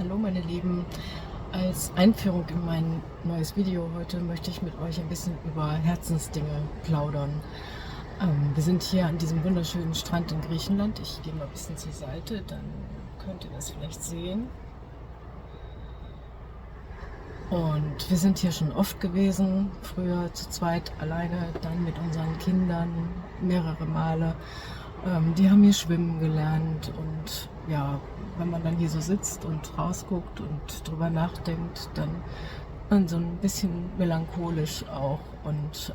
Hallo meine Lieben, als Einführung in mein neues Video heute möchte ich mit euch ein bisschen über Herzensdinge plaudern. Wir sind hier an diesem wunderschönen Strand in Griechenland. Ich gehe mal ein bisschen zur Seite, dann könnt ihr das vielleicht sehen. Und wir sind hier schon oft gewesen, früher zu zweit alleine, dann mit unseren Kindern mehrere Male. Die haben hier schwimmen gelernt und ja, wenn man dann hier so sitzt und rausguckt und drüber nachdenkt, dann man so ein bisschen melancholisch auch. Und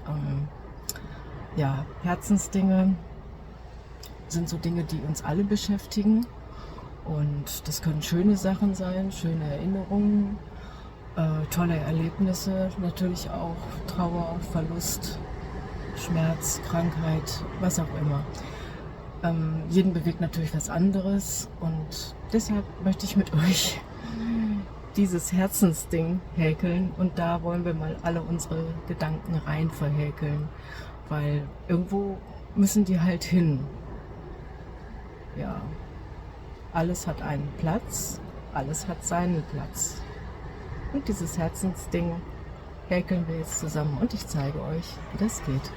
ja, Herzensdinge sind so Dinge, die uns alle beschäftigen. Und das können schöne Sachen sein, schöne Erinnerungen, tolle Erlebnisse, natürlich auch Trauer, Verlust, Schmerz, Krankheit, was auch immer. Jeden bewegt natürlich was anderes und deshalb möchte ich mit euch dieses Herzensding häkeln und da wollen wir mal alle unsere Gedanken rein verhäkeln, weil irgendwo müssen die halt hin. Ja, alles hat einen Platz, alles hat seinen Platz. Und dieses Herzensding häkeln wir jetzt zusammen und ich zeige euch, wie das geht.